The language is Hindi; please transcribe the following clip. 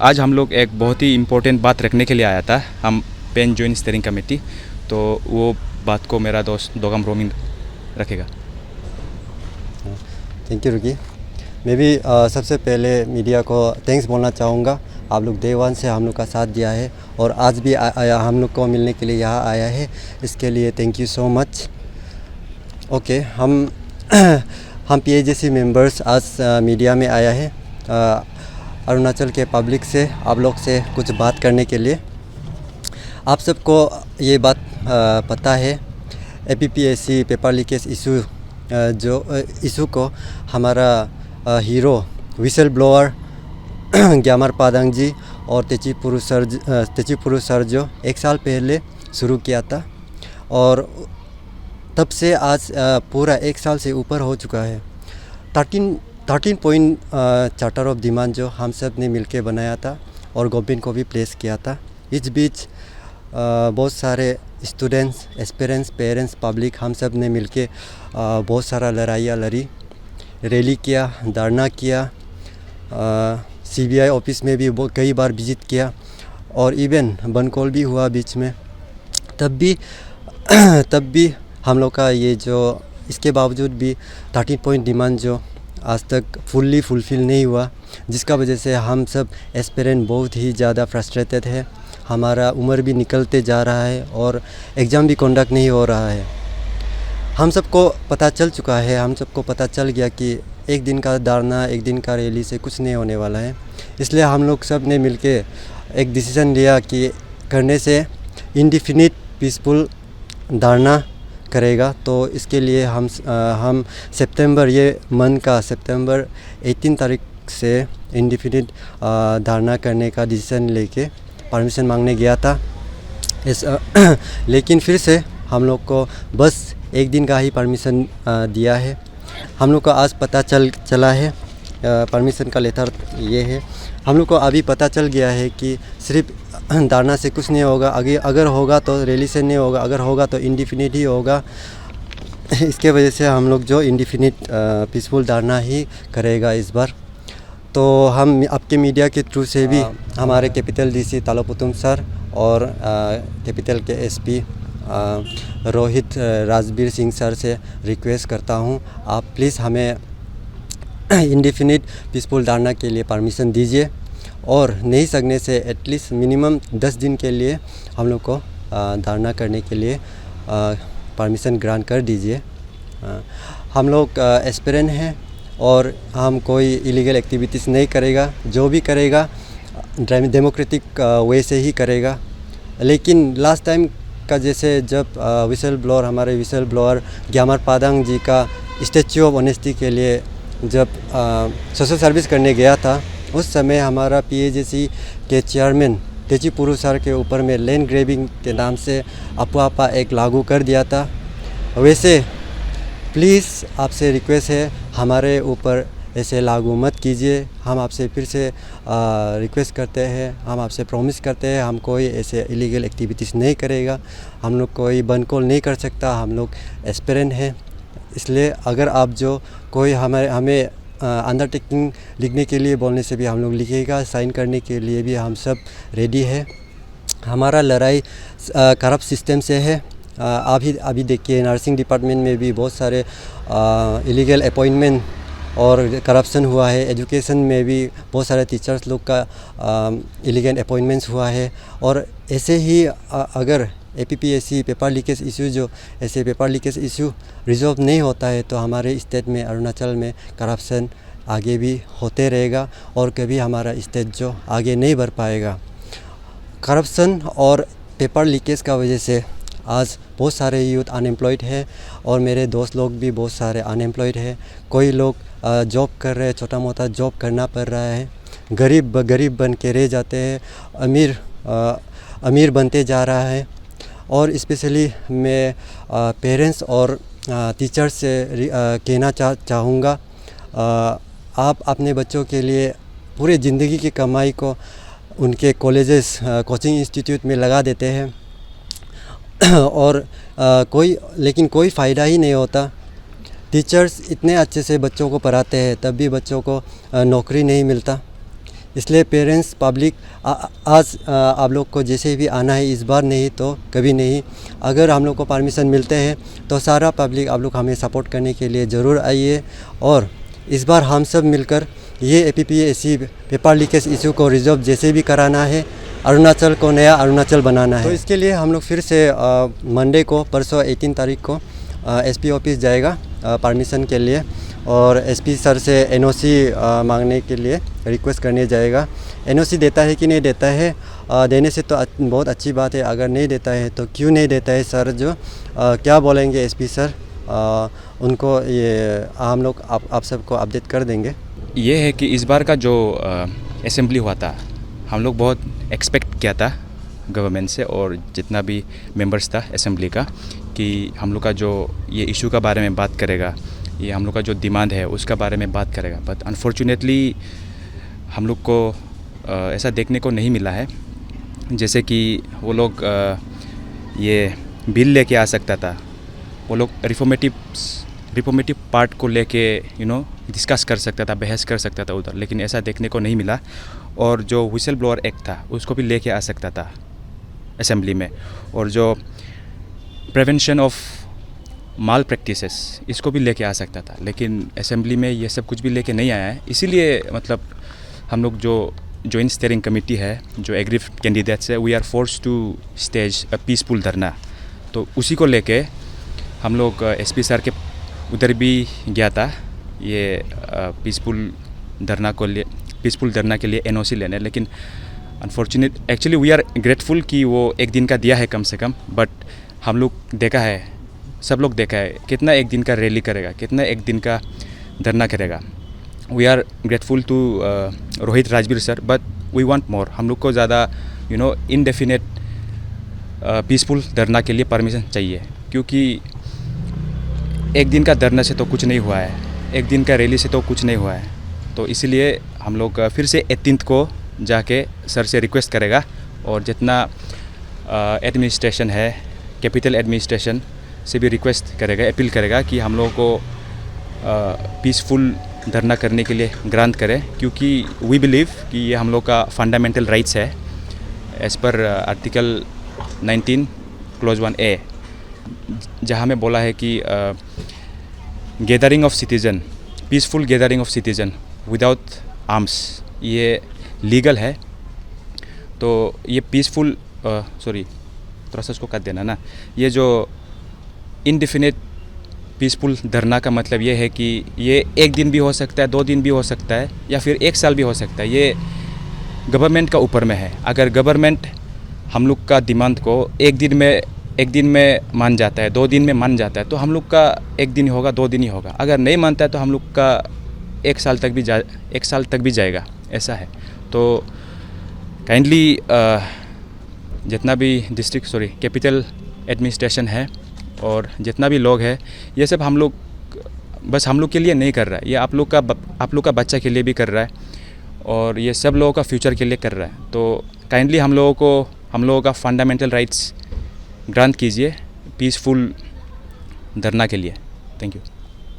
आज हम लोग एक बहुत ही इम्पोर्टेंट बात रखने के लिए आया था, हम पेन जॉइंट स्टीयरिंग कमेटी, तो वो बात को मेरा दोस्त दोगम रोमिन रखेगा। थैंक यू रुकी। मैं भी सबसे पहले मीडिया को थैंक्स बोलना चाहूँगा। आप लोग डे वन से हम लोग का साथ दिया है और आज भी हम लोग को मिलने के लिए यहाँ आया है, इसके लिए thank you so much. Okay, हम PAJC मेंबर्स आज मीडिया में आया है अरुणाचल के पब्लिक से, आप लोग से कुछ बात करने के लिए। आप सबको ये बात पता है, APPSC पेपर लीकेज इशू को हमारा हीरो विसल ब्लोअर ग्यामर पादंग जी और तेची सर जो 1 साल पहले शुरू किया था और तब से आज पूरा 1 साल से ऊपर हो चुका है। 13 पॉइंट चार्टर ऑफ डिमांड जो हम सब ने मिलके बनाया था और गवर्नमेंट को भी प्लेस किया था। इस बीच बहुत सारे स्टूडेंट्स, एस्पिरेंट्स, पेरेंट्स, पब्लिक हम सब ने मिलके बहुत सारा लड़ाइयाँ लड़ी, रैली किया, धरना किया, CBI ऑफिस में भी कई बार विजिट किया और इवन बनकॉल भी हुआ बीच में। तब भी हम लोग का ये जो इसके बावजूद भी 13 पॉइंट डिमांड जो आज तक फुल्ली फुलफ़िल नहीं हुआ, जिसका वजह से हम सब एस्पिरेंट बहुत ही ज़्यादा फ्रस्ट्रेटेड है। हमारा उम्र भी निकलते जा रहा है और एग्ज़ाम भी कंडक्ट नहीं हो रहा है। हम सबको पता चल चुका है, हम सबको पता चल गया कि एक दिन का धरना, एक दिन का रैली से कुछ नहीं होने वाला है। इसलिए हम लोग सब ने मिलके एक डिसीज़न लिया कि करने से इंडिफिनिट पीसफुल धरना करेगा। तो इसके लिए हम सितंबर, ये मंथ का सितंबर 18 तारीख से इंडिफिनिट धरना करने का डिसीज़न लेके परमिशन मांगने गया था। लेकिन फिर से हम लोग को बस एक दिन का ही परमिशन दिया है। हम लोग को आज पता चला है, परमिशन का लेटर ये है। हम लोग को अभी पता चल गया है कि सिर्फ धरना से कुछ नहीं होगा, अगर होगा तो रैली से नहीं होगा, अगर होगा तो इंडिफिनिट ही होगा। इसके वजह से हम लोग जो इंडिफिनिट पीसफुल धरना ही करेगा इस बार। तो हम आपके मीडिया के थ्रू से भी हमारे कैपिटल DC तालोपुतुम सर और कैपिटल के SP रोहित राजबीर सिंह सर से रिक्वेस्ट करता हूँ, आप प्लीज़ हमें इंडिफिनिट पीसफुल धरना के लिए परमिशन दीजिए और नहीं सकने से एटलीस्ट मिनिमम 10 दिन के लिए हम लोग को धरना करने के लिए परमिशन ग्रांट कर दीजिए। हम लोग एस्पिरेंट हैं और हम कोई इलीगल एक्टिविटीज़ नहीं करेगा, जो भी करेगा डेमोक्रेटिक वे से ही करेगा। लेकिन लास्ट टाइम का जैसे जब हमारे विसल ब्लोअर ग्यामर पादंग जी का स्टैच्यू ऑफ ऑनेस्टी के लिए जब सोशल सर्विस करने गया था, उस समय हमारा PAJC के चेयरमैन तेची सर के ऊपर में लैंड ग्रेबिंग के नाम से अफवाह एक लागू कर दिया था। वैसे प्लीज़ आपसे रिक्वेस्ट है, हमारे ऊपर ऐसे लागू मत कीजिए। हम आपसे फिर से रिक्वेस्ट करते हैं, हम आपसे प्रॉमिस करते हैं, हम कोई ऐसे इलीगल एक्टिविटीज़ नहीं करेगा, हम लोग कोई बनकॉल नहीं कर सकता, हम लोग एस्पिरेंट हैं। इसलिए अगर आप जो कोई हमें अंडरटेकिंग लिखने के लिए बोलने से भी हम लोग लिखेगा, साइन करने के लिए भी हम सब रेडी है। हमारा लड़ाई करप्ट सिस्टम से है। अभी देखिए नर्सिंग डिपार्टमेंट में भी बहुत सारे इलीगल अपॉइंटमेंट और करप्शन हुआ है। एजुकेशन में भी बहुत सारे टीचर्स लोग का इलीगल अपॉइंटमेंट्स हुआ है। और ऐसे ही अगर APPSC पेपर लीकेज इशू जो ऐसे पेपर लीकेज इशू रिजॉल्व नहीं होता है तो हमारे स्टेट में, अरुणाचल में करप्शन आगे भी होते रहेगा और कभी हमारा स्टेट जो आगे नहीं बढ़ पाएगा। करप्शन और पेपर लीकेज का वजह से आज बहुत सारे यूथ अनएम्प्लॉयड है और मेरे दोस्त लोग भी बहुत सारे अनएम्प्लॉयड है। कोई लोग जॉब कर रहे हैं, छोटा मोटा जॉब करना पड़ रहा है, गरीब बन के रह जाते हैं, अमीर बनते जा रहा है। और स्पेशली मैं पेरेंट्स और टीचर्स से कहना चाहूँगा, आप अपने बच्चों के लिए पूरे ज़िंदगी की कमाई को उनके कॉलेजेस, कोचिंग इंस्टीट्यूट में लगा देते हैं और लेकिन कोई फ़ायदा ही नहीं होता। टीचर्स इतने अच्छे से बच्चों को पढ़ाते हैं तब भी बच्चों को नौकरी नहीं मिलता। इसलिए पेरेंट्स पब्लिक आज आप लोग को जैसे भी आना है, इस बार नहीं तो कभी नहीं, अगर हम लोग को परमिशन मिलते हैं तो सारा पब्लिक आप लोग हमें सपोर्ट करने के लिए ज़रूर आइए। और इस बार हम सब मिलकर ये APPSC पेपर लीकेज इशू को रिजॉल्व जैसे भी कराना है, अरुणाचल को नया अरुणाचल बनाना है। तो इसके लिए हम लोग फिर से मंडे को, परसों 18 तारीख को SP ऑफिस जाएगा परमिशन के लिए, और SP सर से NOC मांगने के लिए रिक्वेस्ट करने जाएगा। NOC देता है कि नहीं देता है, देने से तो बहुत अच्छी बात है, अगर नहीं देता है तो क्यों नहीं देता है सर, जो क्या बोलेंगे SP सर, उनको ये हम लोग आप सबको अपडेट कर देंगे। ये है कि इस बार का जो असेंबली हुआ था, हम लोग बहुत एक्सपेक्ट किया था गवर्नमेंट से और जितना भी मेंबर्स था असेंबली का, कि हम लोग का जो ये इशू का बारे में बात करेगा, ये हम लोग का जो डिमांड है उसका बारे में बात करेगा। बट अनफॉर्चुनेटली हम लोग को ऐसा देखने को नहीं मिला है। जैसे कि वो लोग ये बिल लेके आ सकता था, वो लोग रिफॉर्मेटिव पार्ट को लेके डिस्कस कर सकता था, बहस कर सकता था उधर, लेकिन ऐसा देखने को नहीं मिला। और जो व्हिसल ब्लोअर एक्ट था उसको भी लेके आ सकता था असेंबली में, और जो प्रिवेंशन ऑफ माल प्रैक्टिसेस इसको भी लेके आ सकता था, लेकिन असेंबली में ये सब कुछ भी लेके नहीं आया है। इसीलिए मतलब हम लोग जो जॉइंट स्टीयरिंग कमेटी है, जो एग्रीव कैंडिडेट्स है, we are force to stage a peaceful dharna. तो उसी को लेके हम लोग SP सर के उधर भी गया था, ये पीसफुल धरना के लिए NOC लेने। लेकिन unfortunate actually we are grateful कि वो एक दिन का दिया है कम से कम, बट हम लोग देखा है, सब लोग देखा है कितना एक दिन का रैली करेगा, कितना एक दिन का धरना करेगा। We are grateful to Rohit Rajveer sir, but we want more. हम लोग को ज़्यादा इनडेफिनेट पीसफुल धरना के लिए परमिशन चाहिए, क्योंकि एक दिन का धरना से तो कुछ नहीं हुआ है, एक दिन का रैली से तो कुछ नहीं हुआ है। तो इसलिए हम लोग फिर से 18 को जाके सर से रिक्वेस्ट करेगा, और जितना एडमिनिस्ट्रेशन है, कैपिटल एडमिनिस्ट्रेशन से भी रिक्वेस्ट करेगा, अपील करेगा कि हम लोगों को पीसफुल धरना करने के लिए ग्रांट करें, क्योंकि वी बिलीव कि ये हम लोग का फंडामेंटल राइट्स है as per article 19 clause 1A, जहाँ में बोला है कि gathering of citizen, peaceful gathering of citizen without arms, ये लीगल है। तो ये पीसफुल थोड़ा सा उसको काट देना ना, ये जो इनडिफिनिट पीसफुल धरना का मतलब ये है कि ये एक दिन भी हो सकता है, 2 दिन भी हो सकता है, या फिर 1 साल भी हो सकता है। ये गवर्नमेंट का ऊपर में है। अगर गवर्नमेंट हम लोग का डिमांड को एक दिन में मान जाता है, 2 दिन में मान जाता है, तो हम लोग का 1 दिन ही होगा, 2 दिन ही होगा। अगर नहीं मानता है तो हम लोग का 1 साल तक भी जाएगा, ऐसा है। तो काइंडली जितना भी कैपिटल एडमिनिस्ट्रेशन है और जितना भी लोग हैं, ये सब हम लोग बस हम लोग के लिए नहीं कर रहा है, ये आप लोग का बच्चा के लिए भी कर रहा है, और ये सब लोगों का फ्यूचर के लिए कर रहा है। तो काइंडली हम लोगों का फंडामेंटल राइट्स ग्रांट कीजिए पीसफुल धरना के लिए। Thank you.